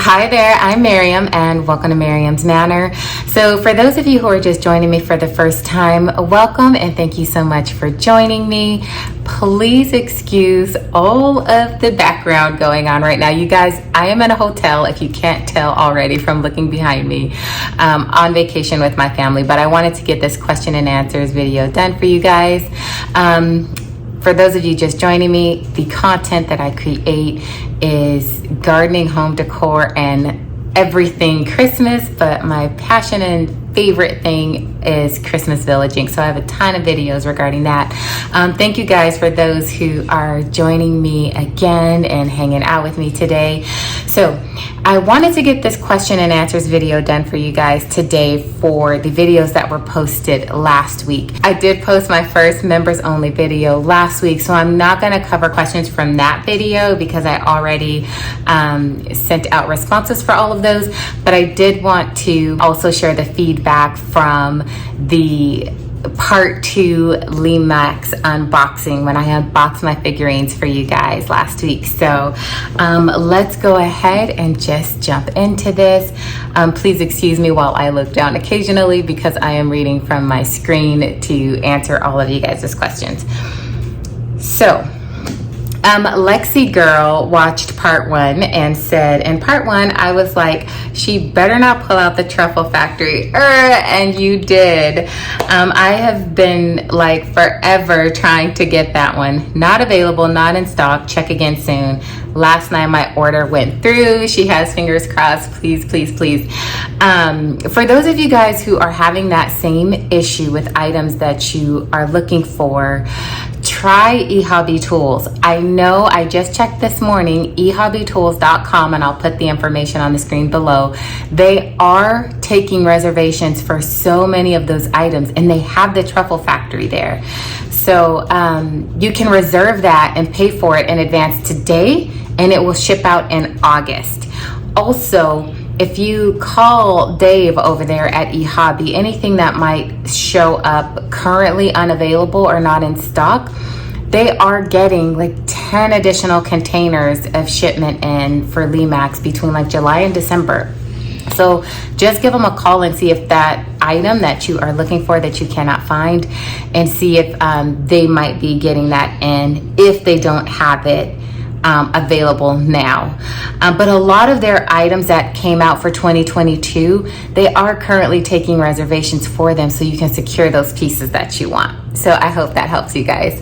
Hi there, I'm Miriam and welcome to Miriam's Manor. So for those of you who are just joining me for the first time, welcome and thank you so much for joining me. Please excuse all of the background going on right now. You guys, I am in a hotel, if you can't tell already from looking behind me, on vacation with my family, but I wanted to get this question and answers video done for you guys. For those of you just joining me, the content that I create is gardening, home decor, and everything Christmas, but my passion and favorite thing is Christmas villaging. So I have a ton of videos regarding that. Thank you guys for those who are joining me again and hanging out with me today. So I wanted to get this question and answers video done for you guys today for the videos that were posted last week. I did post my first members only video last week, so I'm not going to cover questions from that video because I already sent out responses for all of those, but I did want to also share the feedback from the part 2 Lemax unboxing when I unboxed my figurines for you guys last week. So let's go ahead and just jump into this. Please excuse me while I look down occasionally because I am reading from my screen to answer all of you guys' questions. So Lexie Girl watched part 1 and said, in part 1, I was like, she better not pull out the truffle factory. And you did. I have been like forever trying to get that one. Not available, not in stock. Check again soon. Last night my order went through. She has fingers crossed. Please, please, please. For those of you guys who are having that same issue with items that you are looking for, try eHobby Tools. I know I just checked this morning, ehobbytools.com, and I'll put the information on the screen below. They are taking reservations for so many of those items, and they have the truffle factory there. So you can reserve that and pay for it in advance today, and it will ship out in August. Also, if you call Dave over there at eHobby, anything that might show up currently unavailable or not in stock, they are getting like 10 additional containers of shipment in for Lemax between like July and December. So just give them a call and see if that item that you are looking for that you cannot find, and see if they might be getting that in if they don't have it available now. But a lot of their items that came out for 2022, they are currently taking reservations for them, so you can secure those pieces that you want. So I hope that helps you guys.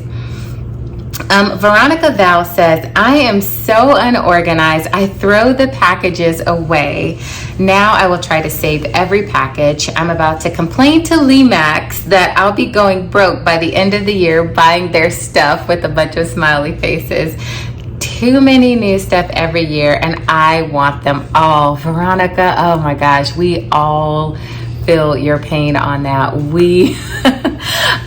Veronica Val says, I am so unorganized. I throw the packages away. Now I will try to save every package. I'm about to complain to Lemax that I'll be going broke by the end of the year buying their stuff with a bunch of smiley faces. Too many new stuff every year and I want them all. Veronica, oh my gosh, we all feel your pain on that.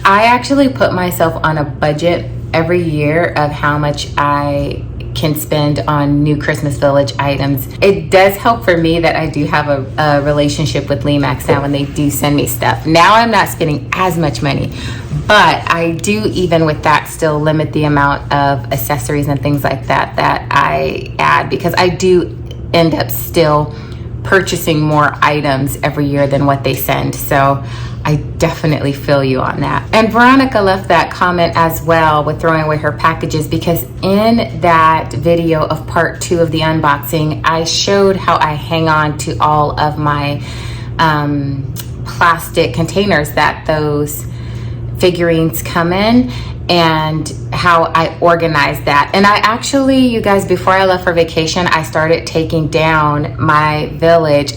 I actually put myself on a budget every year of how much I can spend on new Christmas Village items. It does help for me that I do have a relationship with Lemax now when they do send me stuff. Now I'm not spending as much money, but I do, even with that, still limit the amount of accessories and things like that that I add, because I do end up still purchasing more items every year than what they send. So I definitely feel you on that. And Veronica left that comment as well with throwing away her packages, because in that video of part 2 of the unboxing, I showed how I hang on to all of my plastic containers that those figurines come in, and how I organize that. And I actually, you guys, before I left for vacation, I started taking down my village.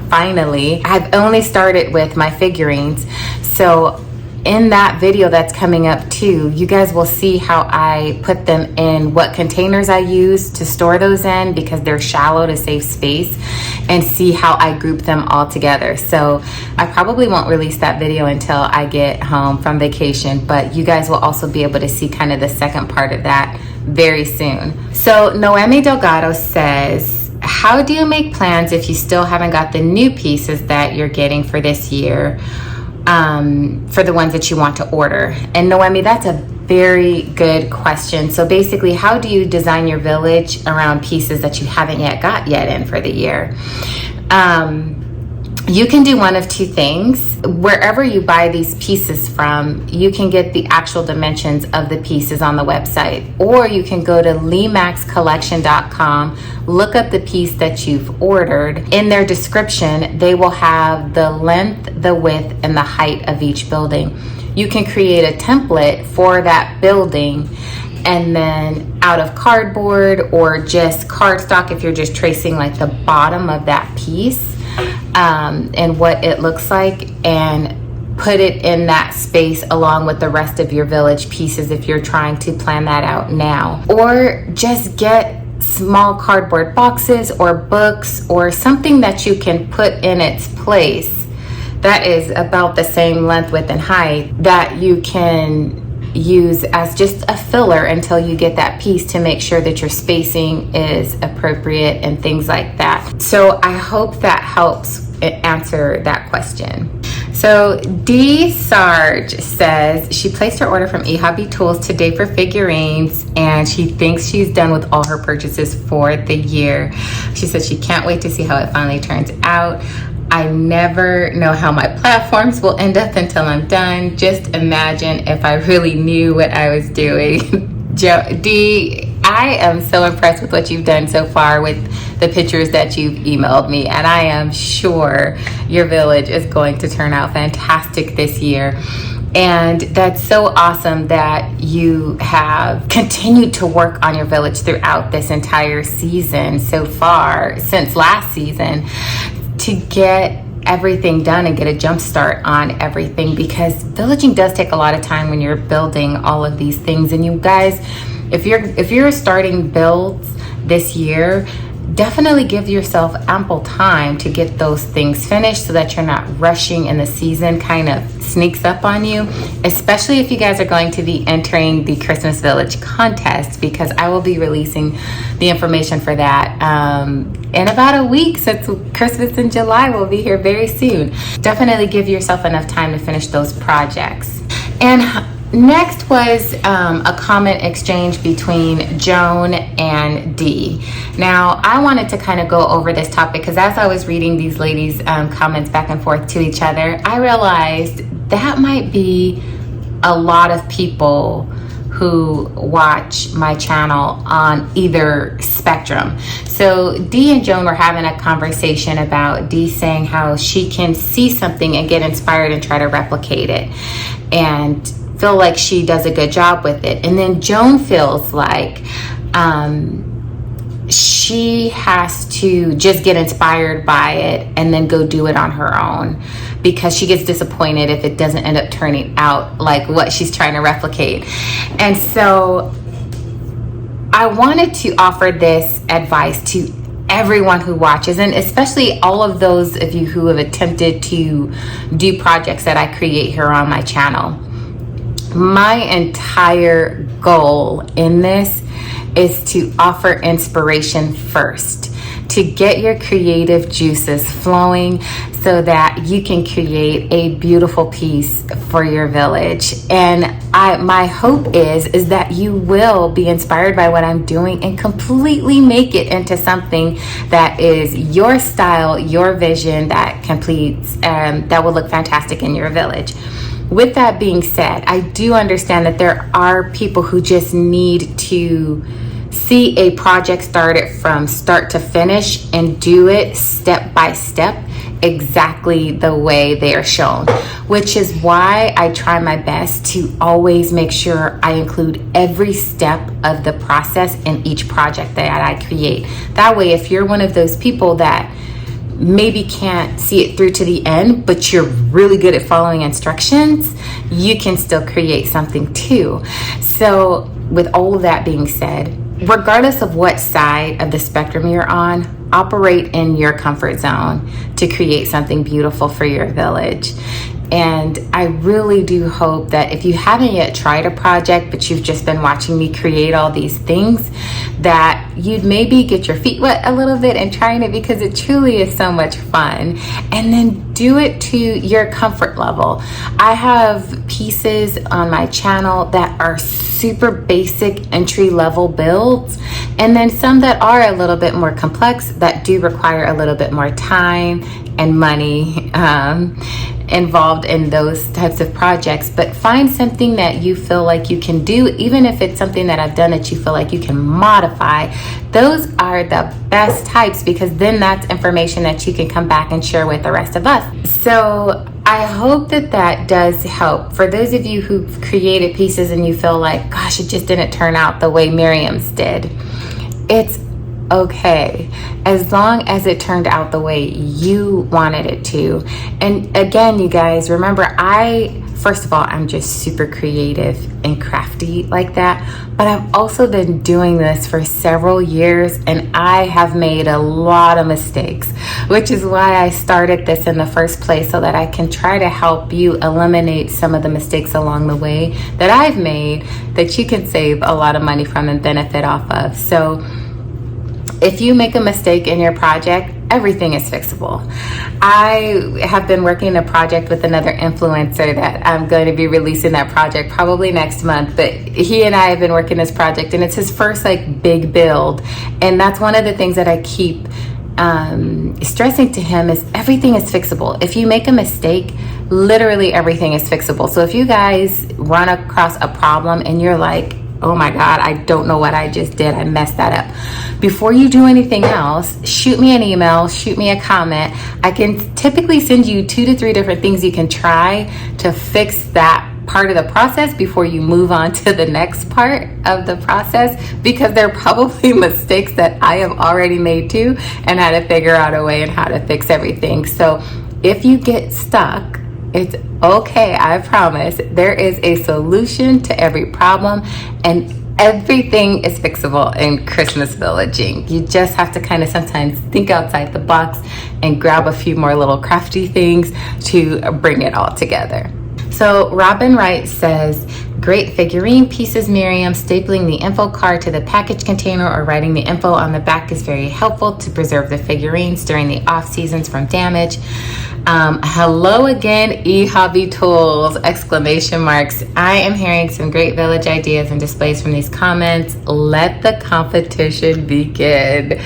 Finally, I've only started with my figurines. So in that video that's coming up too, you guys will see how I put them in, what containers I use to store those in, because they're shallow to save space, and see how I group them all together. So I probably won't release that video until I get home from vacation, but you guys will also be able to see kind of the second part of that very soon. So Noelle Delgado says, how do you make plans if you still haven't got the new pieces that you're getting for this year? for the ones that you want to order? And Noemi, that's a very good question. So basically, how do you design your village around pieces that you haven't got in for the year? You can do one of two things. Wherever you buy these pieces from, you can get the actual dimensions of the pieces on the website, or you can go to lemaxcollection.com, look up the piece that you've ordered. In their description, they will have the length, the width, and the height of each building. You can create a template for that building, and then out of cardboard or just cardstock, if you're just tracing like the bottom of that piece, and what it looks like, and put it in that space along with the rest of your village pieces if you're trying to plan that out now. Or just get small cardboard boxes or books or something that you can put in its place that is about the same length, width, and height that you can use as just a filler until you get that piece, to make sure that your spacing is appropriate and things like that. So I hope that helps answer that question. So D Sarge says she placed her order from eHobby Tools today for figurines, and she thinks she's done with all her purchases for the year. She says she can't wait to see how it finally turns out. I never know how my platforms will end up until I'm done. Just imagine if I really knew what I was doing. D, I am so impressed with what you've done so far with the pictures that you've emailed me, and I am sure your village is going to turn out fantastic this year. And that's so awesome that you have continued to work on your village throughout this entire season so far, since last season, to get everything done and get a jump start on everything, because villaging does take a lot of time when you're building all of these things. And you guys, if you're starting builds this year, definitely give yourself ample time to get those things finished so that you're not rushing and the season kind of sneaks up on you, especially if you guys are going to be entering the Christmas Village contest, because I will be releasing the information for that in about a week, since Christmas in July will be here very soon. Definitely give yourself enough time to finish those projects. And next was a comment exchange between Joan and D. Now, I wanted to kind of go over this topic because as I was reading these ladies' comments back and forth to each other, I realized that might be a lot of people who watch my channel on either spectrum. So D and Joan were having a conversation about D saying how she can see something and get inspired and try to replicate it and feel like she does a good job with it. And then Joan feels like she has to just get inspired by it and then go do it on her own, because she gets disappointed if it doesn't end up turning out like what she's trying to replicate. And so I wanted to offer this advice to everyone who watches, and especially all of those of you who have attempted to do projects that I create here on my channel. My entire goal in this is to offer inspiration first, to get your creative juices flowing so that you can create a beautiful piece for your village. And my hope is that you will be inspired by what I'm doing and completely make it into something that is your style, your vision, that completes, that will look fantastic in your village. With that being said, I do understand that there are people who just need to see a project started from start to finish and do it step by step exactly the way they are shown, which is why I try my best to always make sure I include every step of the process in each project that I create. That way, if you're one of those people that maybe can't see it through to the end, but you're really good at following instructions, you can still create something too. So with all of that being said, regardless of what side of the spectrum you're on, operate in your comfort zone to create something beautiful for your village. And I really do hope that if you haven't yet tried a project, but you've just been watching me create all these things, that you'd maybe get your feet wet a little bit and trying it, because it truly is so much fun. And then do it to your comfort level. I have pieces on my channel that are super basic entry level builds, and then some that are a little bit more complex that do require a little bit more time and money involved in those types of projects. But find something that you feel like you can do, even if it's something that I've done that you feel like you can modify. Those are the best types, because then that's information that you can come back and share with the rest of us. So I hope that that does help. For those of you who've created pieces and you feel like, gosh, it just didn't turn out the way Miriam's did, it's okay, as long as it turned out the way you wanted it to. And again, you guys, remember, first of all, I'm just super creative and crafty like that, but I've also been doing this for several years, and I have made a lot of mistakes, which is why I started this in the first place, so that I can try to help you eliminate some of the mistakes along the way that I've made, that you can save a lot of money from and benefit off of. So if you make a mistake in your project, everything is fixable. I have been working a project with another influencer that I'm going to be releasing that project probably next month, but he and I have been working this project, and it's his first like big build. And that's one of the things that I keep stressing to him, is everything is fixable. If you make a mistake, literally everything is fixable. So if you guys run across a problem and you're like, oh my God, I don't know what I just did, I messed that up, before you do anything else, shoot me an email, shoot me a comment. I can typically send you 2 to 3 different things you can try to fix that part of the process before you move on to the next part of the process, because they're probably mistakes that I have already made too, and how to figure out a way and how to fix everything. So if you get stuck, it's okay. I promise there is a solution to every problem, and everything is fixable in Christmas villaging. You just have to kind of sometimes think outside the box and grab a few more little crafty things to bring it all together. So Robin Wright says, great figurine pieces, Miriam. Stapling the info card to the package container or writing the info on the back is very helpful to preserve the figurines during the off seasons from damage. Hello again, eHobby Tools, exclamation marks. I am hearing some great village ideas and displays from these comments. Let the competition begin.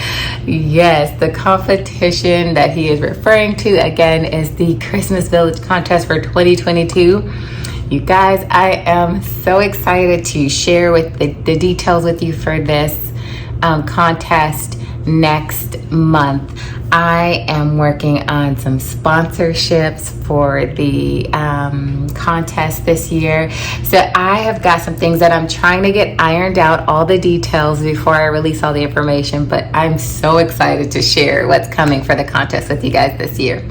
Yes, the competition that he is referring to again is the Christmas Village contest for 2022. You guys, I am so excited to share with the details with you for this contest next month. I am working on some sponsorships for the contest this year. So I have got some things that I'm trying to get ironed out, all the details, before I release all the information. But I'm so excited to share what's coming for the contest with you guys this year.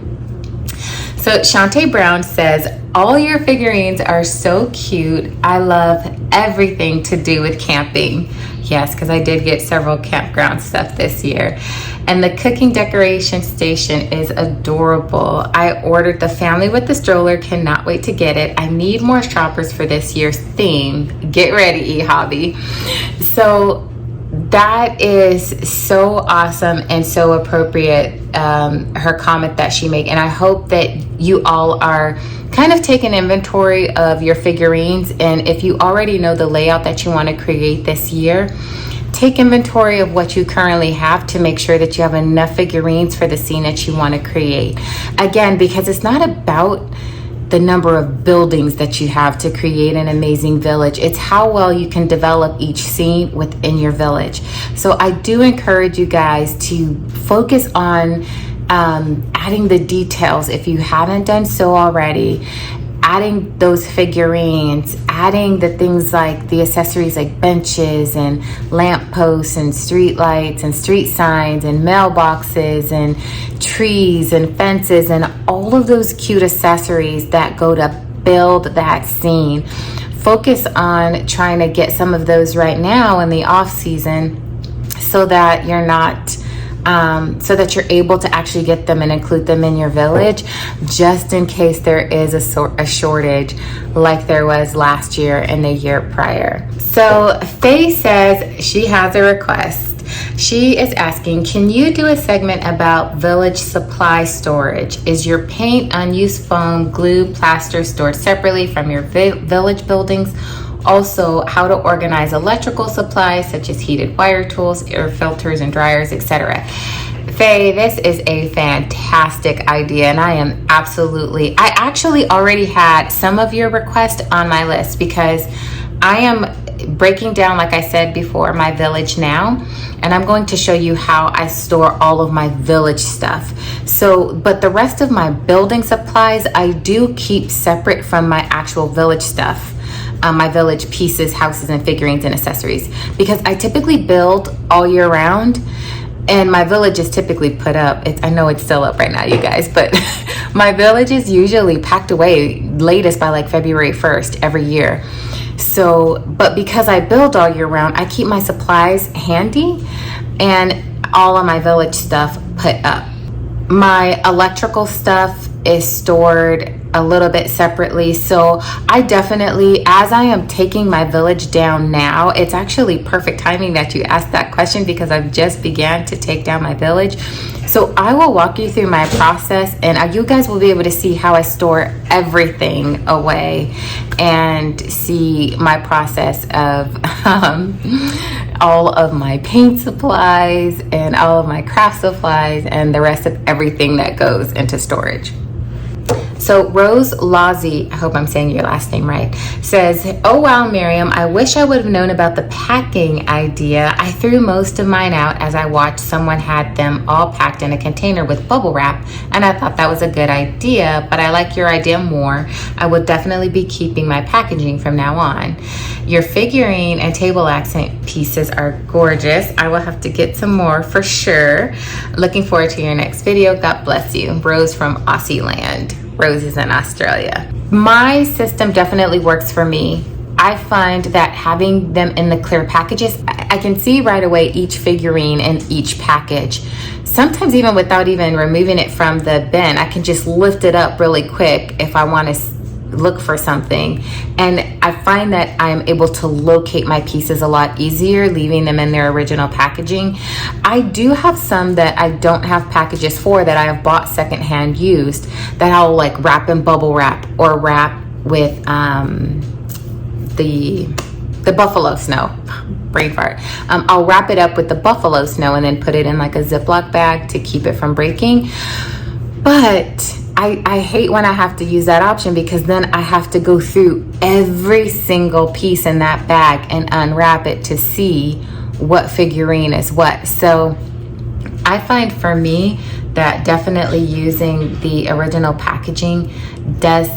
So Chante Brown says, all your figurines are so cute. I love everything to do with camping. Yes, because I did get several campground stuff this year. And the cooking decoration station is adorable. I ordered the family with the stroller. Cannot wait to get it. I need more shoppers for this year's theme. Get ready, eHobby. So that is so awesome and so appropriate, her comment that she made. And I hope that you all are kind of taking inventory of your figurines. And if you already know the layout that you want to create this year, take inventory of what you currently have to make sure that you have enough figurines for the scene that you want to create. Again, because it's not about the number of buildings that you have to create an amazing village. It's how well you can develop each scene within your village. So I do encourage you guys to focus on adding the details if you haven't done so already. Adding those figurines, adding the things like the accessories like benches and lamp posts and street lights and street signs and mailboxes and trees and fences and all of those cute accessories that go to build that scene. Focus on trying to get some of those right now in the off season so that you're not so that you're able to actually get them and include them in your village, just in case there is a shortage like there was last year and the year prior. So Faye says she has a request. She is asking, can you do a segment about village supply storage? Is your paint, unused foam, glue, plaster stored separately from your village buildings? Also, how to organize electrical supplies such as heated wire tools, air filters and dryers, etc. Faye, this is a fantastic idea, and I actually already had some of your requests on my list, because I am breaking down, like I said before, my village now, and I'm going to show you how I store all of my village stuff. So, but the rest of my building supplies, I do keep separate from my actual village stuff. My village pieces, houses, and figurines and accessories, because I typically build all year round, and my village is typically put up. I know it's still up right now, you guys, but my village is usually packed away latest by like February 1st every year. So, but because I build all year round, I keep my supplies handy and all of my village stuff put up. My electrical stuff is stored a little bit separately. So I definitely, as I am taking my village down now, it's actually perfect timing that you asked that question, because I've just began to take down my village. So I will walk you through my process, and you guys will be able to see how I store everything away and see my process of all of my paint supplies and all of my craft supplies and the rest of everything that goes into storage. So Rose Lozzie, I hope I'm saying your last name right, says, oh wow, Miriam, I wish I would have known about the packing idea. I threw most of mine out as I watched someone had them all packed in a container with bubble wrap, and I thought that was a good idea, but I like your idea more. I would definitely be keeping my packaging from now on. Your figurine and table accent pieces are gorgeous. I will have to get some more for sure. Looking forward to your next video. God bless you. Rose from Aussie land. Rose is in Australia. My system definitely works for me. I find that having them in the clear packages, I can see right away each figurine in each package. Sometimes even without even removing it from the bin, I can just lift it up really quick if I want to look for something, and I find that I'm able to locate my pieces a lot easier leaving them in their original packaging. I do have some that I don't have packages for, that I have bought secondhand used, that I'll like wrap in bubble wrap or wrap with the buffalo snow. Brain fart. I'll wrap it up with the buffalo snow and then put it in like a Ziploc bag to keep it from breaking. But I hate when I have to use that option, because then I have to go through every single piece in that bag and unwrap it to see what figurine is what. So I find for me that definitely using the original packaging does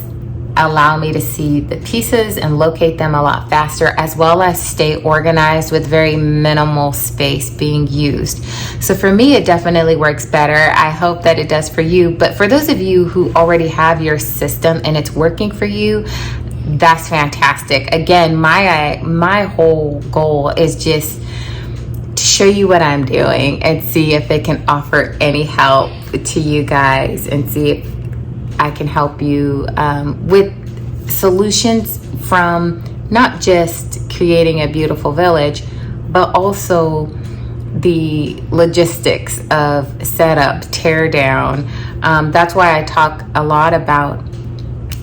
allow me to see the pieces and locate them a lot faster, as well as stay organized with very minimal space being used. So for me, it definitely works better. I hope that it does for you. But for those of you who already have your system and it's working for you, that's fantastic. Again, my whole goal is just to show you what I'm doing and see if it can offer any help to you guys, and see if I can help you with solutions from not just creating a beautiful village, but also the logistics of setup, tear down. That's why I talk a lot about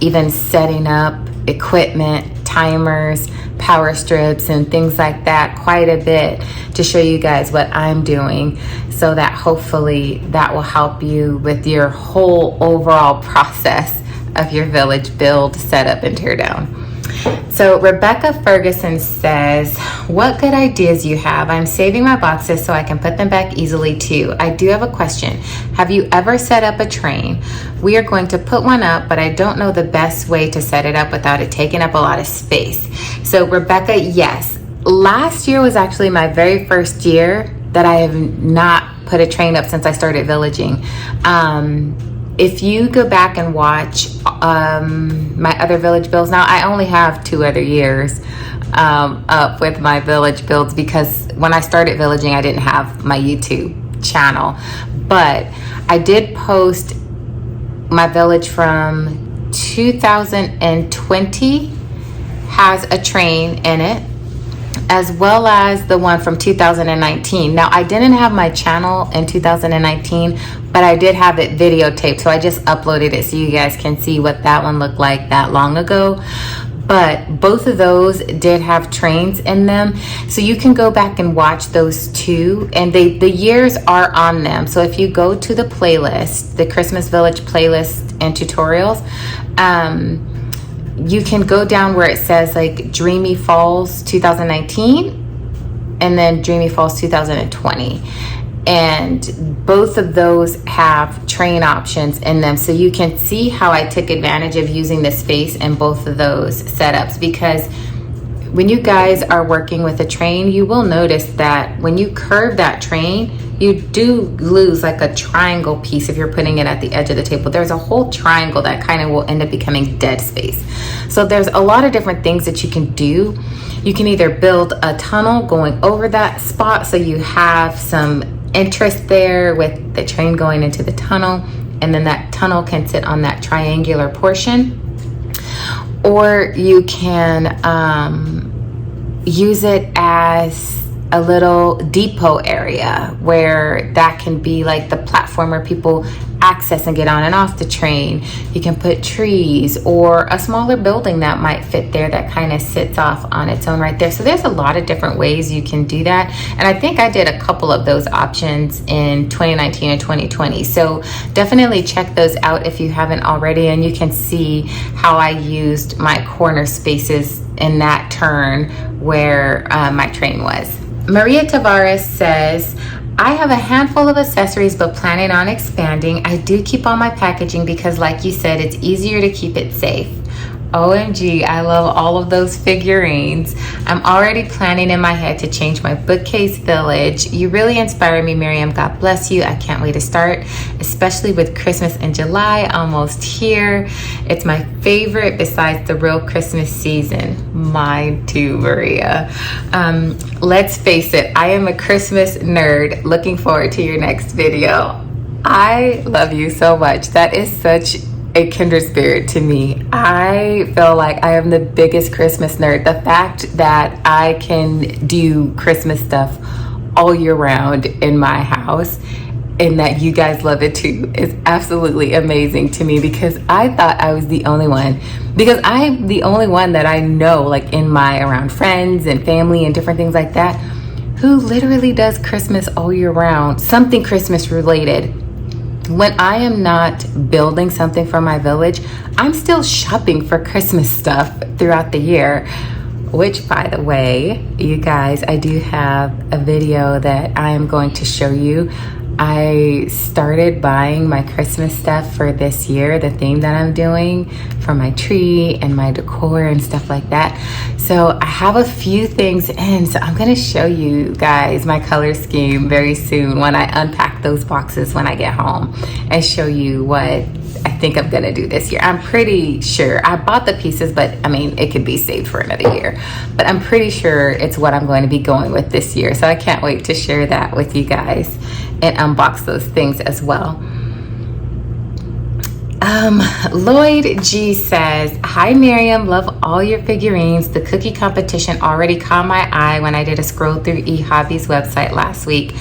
even setting up equipment, timers, power strips, and things like that quite a bit, to show you guys what I'm doing, so that hopefully that will help you with your whole overall process of your village build, setup, and tear down. So Rebecca Ferguson says, what good ideas you have. I'm saving my boxes so I can put them back easily too. I do have a question. Have you ever set up a train? We are going to put one up, but I don't know the best way to set it up without it taking up a lot of space. So Rebecca, yes. Last year was actually my very first year that I have not put a train up since I started villaging. If you go back and watch my other village builds, now I only have 2 other years up with my village builds, because when I started villaging, I didn't have my YouTube channel. But I did post my village from 2020 has a train in it, as well as the one from 2019. Now, I didn't have my channel in 2019, but I did have it videotaped, so I just uploaded it so you guys can see what that one looked like that long ago. But both of those did have trains in them, so you can go back and watch those two, and the years are on them. So if you go to the playlist, the Christmas Village playlist and tutorials, you can go down where it says like Dreamy Falls 2019 and then Dreamy Falls 2020. And both of those have train options in them. So you can see how I took advantage of using the space in both of those setups, because when you guys are working with a train, you will notice that when you curve that train, you do lose like a triangle piece if you're putting it at the edge of the table. There's a whole triangle that kind of will end up becoming dead space. So there's a lot of different things that you can do. You can either build a tunnel going over that spot so you have some interest there with the train going into the tunnel, and then that tunnel can sit on that triangular portion. Or you can use it as a little depot area where that can be like the platform where people access and get on and off the train. You can put trees or a smaller building that might fit there that kind of sits off on its own right there. So there's a lot of different ways you can do that, and I think I did a couple of those options in 2019 and 2020. So definitely check those out if you haven't already, and you can see how I used my corner spaces in that turn where my train was. Maria Tavares says, I have a handful of accessories but planning on expanding. I do keep all my packaging because, like you said, it's easier to keep it safe. OMG, I love all of those figurines. I'm already planning in my head to change my bookcase village. You really inspire me, Miriam. God bless you. I can't wait to start, especially with Christmas in July almost here. It's my favorite besides the real Christmas season. Mine too, Maria. Let's face it, I am a Christmas nerd. Looking forward to your next video. I love you so much. That is such a kindred spirit to me. I feel like I am the biggest Christmas nerd. The fact that I can do Christmas stuff all year round in my house and that you guys love it too is absolutely amazing to me, because I thought I was the only one, because I'm the only one that I know, like in my around friends and family and different things like that, who literally does Christmas all year round, something Christmas related. When I am not building something for my village, I'm still shopping for Christmas stuff throughout the year, which, by the way, you guys, I do have a video that I am going to show you. I started buying my Christmas stuff for this year, the theme that I'm doing for my tree and my decor and stuff like that. So I have a few things in, so I'm gonna show you guys my color scheme very soon when I unpack those boxes when I get home and show you what I think I'm gonna do this year. I'm pretty sure I bought the pieces, but I mean, it could be saved for another year, but I'm pretty sure it's what I'm going to be going with this year. So I can't wait to share that with you guys and unbox those things as well. Lloyd G says, hi Miriam, love all your figurines. The cookie competition already caught my eye when I did a scroll through eHobby's website last week.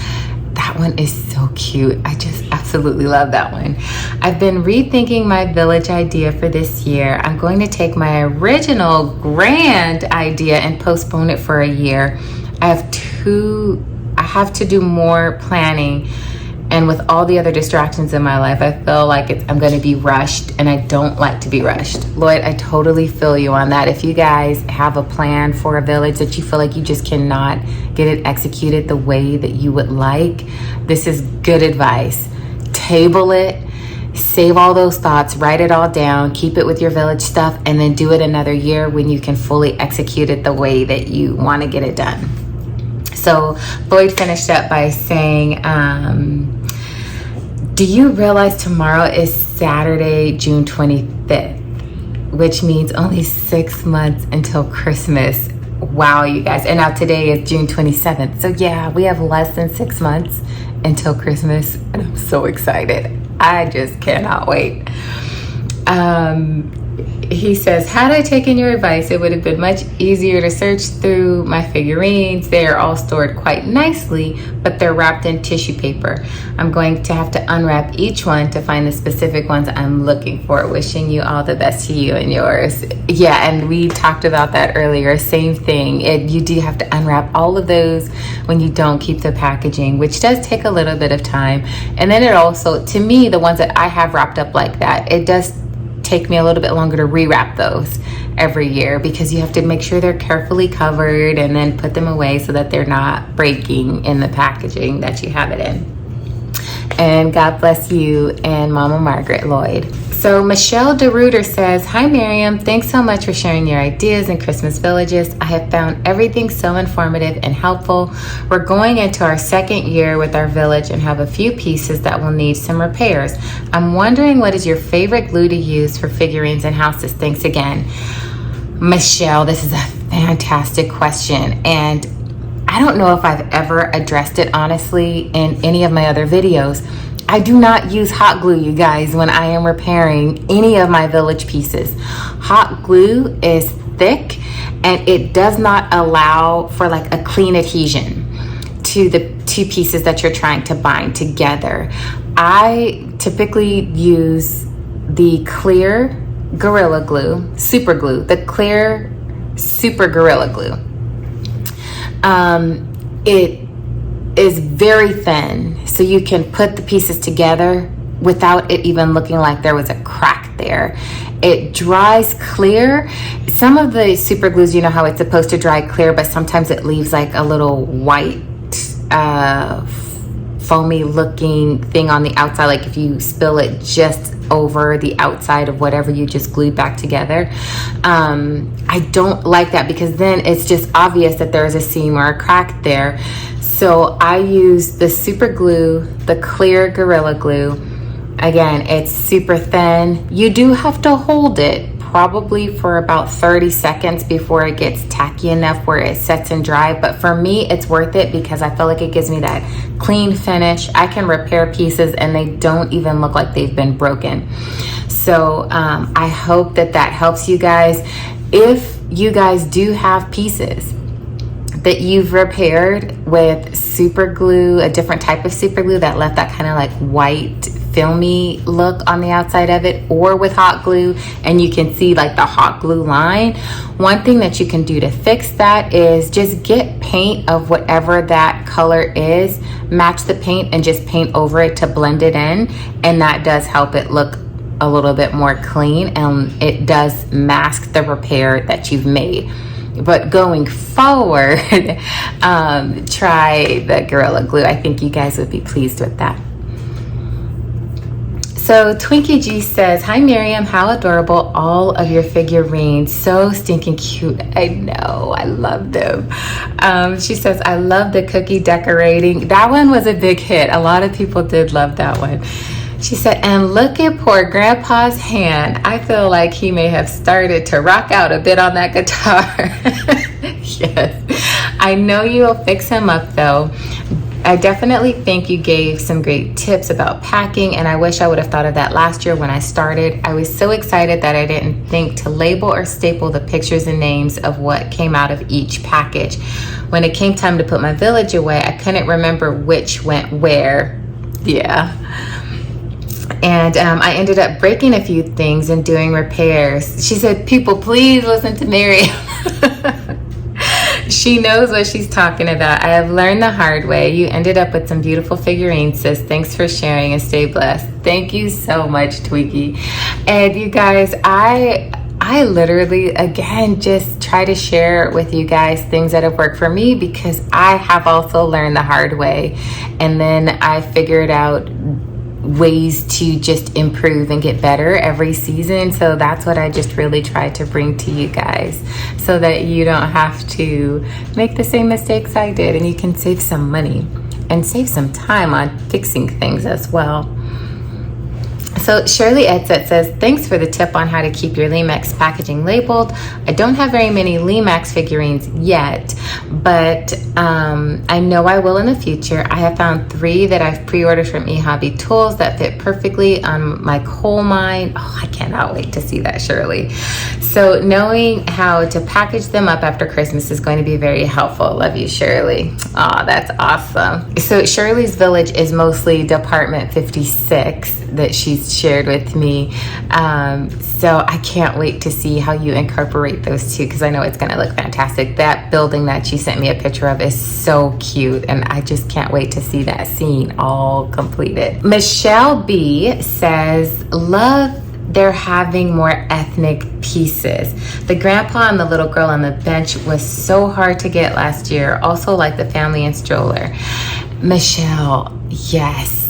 That one is so cute. I just absolutely love that one. I've been rethinking my village idea for this year. I'm going to take my original grand idea and postpone it for a year. I have to do more planning, and with all the other distractions in my life, I feel like I'm going to be rushed, and I don't like to be rushed. Lloyd, I totally feel you on that. If you guys have a plan for a village that you feel like you just cannot get it executed the way that you would like, this is good advice. Table it, save all those thoughts, write it all down, keep it with your village stuff, and then do it another year when you can fully execute it the way that you want to get it done. So Lloyd finished up by saying, do you realize tomorrow is Saturday, June 25th, which means only 6 months until Christmas. Wow, you guys. And now today is June 27th. So yeah, we have less than 6 months until Christmas, and I'm so excited. I just cannot wait. He says, had I taken your advice, it would have been much easier to search through my figurines. They are all stored quite nicely, but they're wrapped in tissue paper. I'm going to have to unwrap each one to find the specific ones I'm looking for. Wishing you all the best to you and yours. Yeah, and we talked about that earlier. Same thing. You do have to unwrap all of those when you don't keep the packaging, which does take a little bit of time. And then it also, to me, the ones that I have wrapped up like that, it does take me a little bit longer to rewrap those every year, because you have to make sure they're carefully covered and then put them away so that they're not breaking in the packaging that you have it in. And God bless you and Mama Margaret Lloyd. So Michelle DeRuiter says, hi Miriam, thanks so much for sharing your ideas in Christmas villages. I have found everything so informative and helpful. We're going into our second year with our village and have a few pieces that will need some repairs. I'm wondering, what is your favorite glue to use for figurines and houses? Thanks again. Michelle, this is a fantastic question, and I don't know if I've ever addressed it honestly in any of my other videos. I do not use hot glue, you guys, when I am repairing any of my village pieces. Hot glue is thick and it does not allow for like a clean adhesion to the two pieces that you're trying to bind together. I typically use the clear Gorilla Glue, super glue, the clear super Gorilla Glue. It is very thin, so you can put the pieces together without it even looking like there was a crack there. It dries clear. Some of the super glues, you know how it's supposed to dry clear, but sometimes it leaves like a little white foamy looking thing on the outside, like if you spill it just over the outside of whatever you just glued back together. I don't like that, because then it's just obvious that there's a seam or a crack there. So I use the super glue, the clear Gorilla Glue. Again, it's super thin. You do have to hold it probably for about 30 seconds before it gets tacky enough where it sets and dry. But for me, it's worth it because I feel like it gives me that clean finish. I can repair pieces and they don't even look like they've been broken. So I hope that that helps you guys. If you guys do have pieces that you've repaired with super glue, a different type of super glue that left that kind of like white filmy look on the outside of it, or with hot glue and you can see like the hot glue line, one thing that you can do to fix that is just get paint of whatever that color is, match the paint and just paint over it to blend it in, and that does help it look a little bit more clean and it does mask the repair that you've made. But going forward, try the Gorilla Glue. I think you guys would be pleased with that. So Twinkie G says, hi Miriam, how adorable all of your figurines. So stinking cute. I know, I love them. She says, I love the cookie decorating. That one was a big hit. A lot of people did love that one. She said, and look at poor Grandpa's hand. I feel like he may have started to rock out a bit on that guitar. Yes, I know you'll fix him up though. I definitely think you gave some great tips about packing, and I wish I would have thought of that last year when I started. I was so excited that I didn't think to label or staple the pictures and names of what came out of each package. When it came time to put my village away, I couldn't remember which went where. Yeah. And I ended up breaking a few things and doing repairs. She said, people, please listen to Miriam. She knows what she's talking about. I have learned the hard way. You ended up with some beautiful figurines, sis. Thanks for sharing and stay blessed. Thank you so much, Twinkie. And you guys, I literally, again, just try to share with you guys things that have worked for me because I have also learned the hard way. And then I figured out ways to just improve and get better every season. So that's what I just really try to bring to you guys so that you don't have to make the same mistakes I did, and you can save some money and save some time on fixing things as well. So Shirley Edset says, thanks for the tip on how to keep your Limax packaging labeled. I don't have very many Limax figurines yet, but I know I will in the future. I have found 3 that I've pre-ordered from eHobby Tools that fit perfectly on my coal mine. Oh, I cannot wait to see that, Shirley. So knowing how to package them up after Christmas is going to be very helpful. Love you, Shirley. Oh, that's awesome. So Shirley's village is mostly Department 56 that she's shared with me. So I can't wait to see how you incorporate those two, because I know it's going to look fantastic. That building that you sent me a picture of is so cute, and I just can't wait to see that scene all completed. Michelle B says, love they're having more ethnic pieces. The grandpa and the little girl on the bench was so hard to get last year. Also like the family and stroller. Michelle, yes.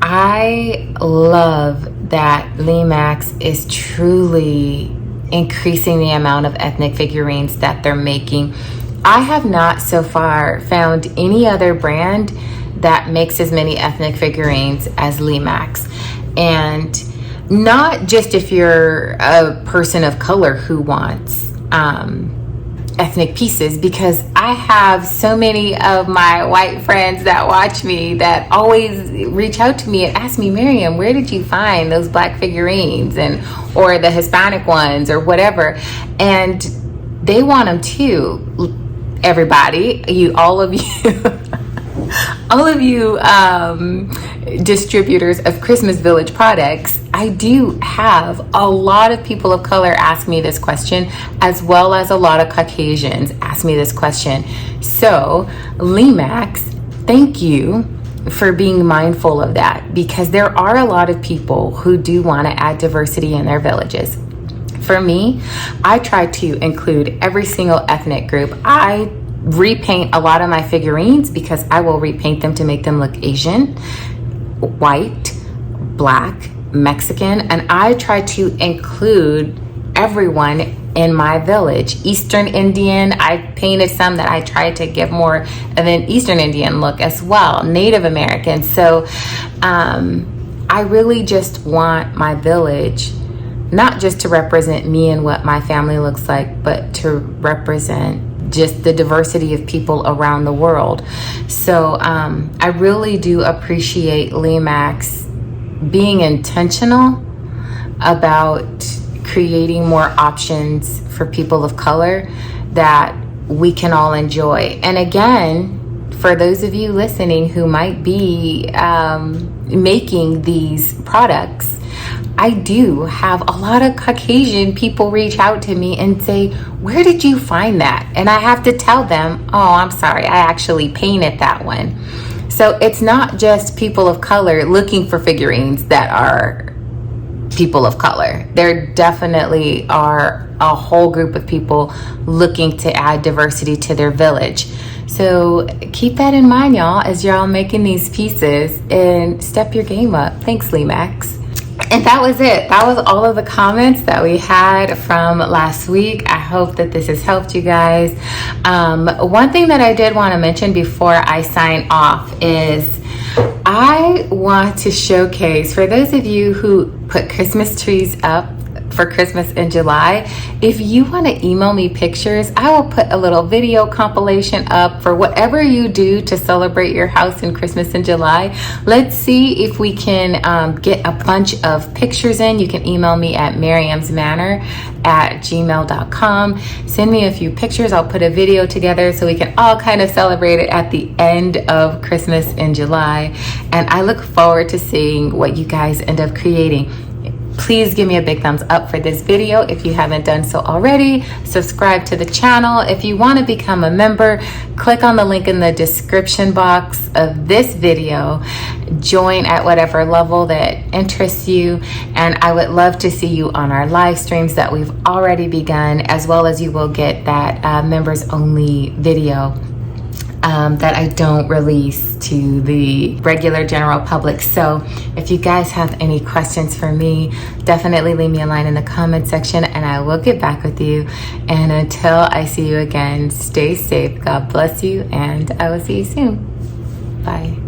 I love that Limax is truly increasing the amount of ethnic figurines that they're making. I have not so far found any other brand that makes as many ethnic figurines as Limax. And not just if you're a person of color who wants ethnic pieces, because I have so many of my white friends that watch me that always reach out to me and ask me, Miriam, where did you find those black figurines, and or the Hispanic ones or whatever, and they want them too. Everybody, all of you all of you distributors of Christmas Village products, I do have a lot of people of color ask me this question, as well as a lot of Caucasians ask me this question. So Limax, thank you for being mindful of that, because there are a lot of people who do want to add diversity in their villages. For me, I try to include every single ethnic group. I repaint a lot of my figurines because I will repaint them to make them look Asian, white, black, Mexican, and I try to include everyone in my village. Eastern Indian, I painted some that I tried to give more of an Eastern Indian look as well, Native American. So I really just want my village not just to represent me and what my family looks like, but to represent just the diversity of people around the world. So I really do appreciate Limax being intentional about creating more options for people of color that we can all enjoy. And again, for those of you listening who might be making these products, I do have a lot of Caucasian people reach out to me and say, where did you find that? And I have to tell them, oh, I'm sorry, I actually painted that one. So it's not just people of color looking for figurines that are people of color. There definitely are a whole group of people looking to add diversity to their village. So keep that in mind, y'all, as y'all making these pieces, and step your game up. Thanks, Limax. And that was it. That was all of the comments that we had from last week. I hope that this has helped you guys. One thing that I did want to mention before I sign off is I want to showcase, for those of you who put Christmas trees up for Christmas in July, if you want to email me pictures, I will put a little video compilation up for whatever you do to celebrate your house in Christmas in July. Let's see if we can get a bunch of pictures in. You can email me at miriamsmanor@gmail.com. Send me a few pictures. I'll put a video together so we can all kind of celebrate it at the end of Christmas in July. And I look forward to seeing what you guys end up creating. Please give me a big thumbs up for this video if you haven't done so already. Subscribe to the channel. If you want to become a member, click on the link in the description box of this video. Join at whatever level that interests you, and I would love to see you on our live streams that we've already begun, as well as you will get that members only video that I don't release to the regular general public. So if you guys have any questions for me, definitely leave me a line in the comment section and I will get back with you. And until I see you again, stay safe, God bless you, and I will see you soon. Bye.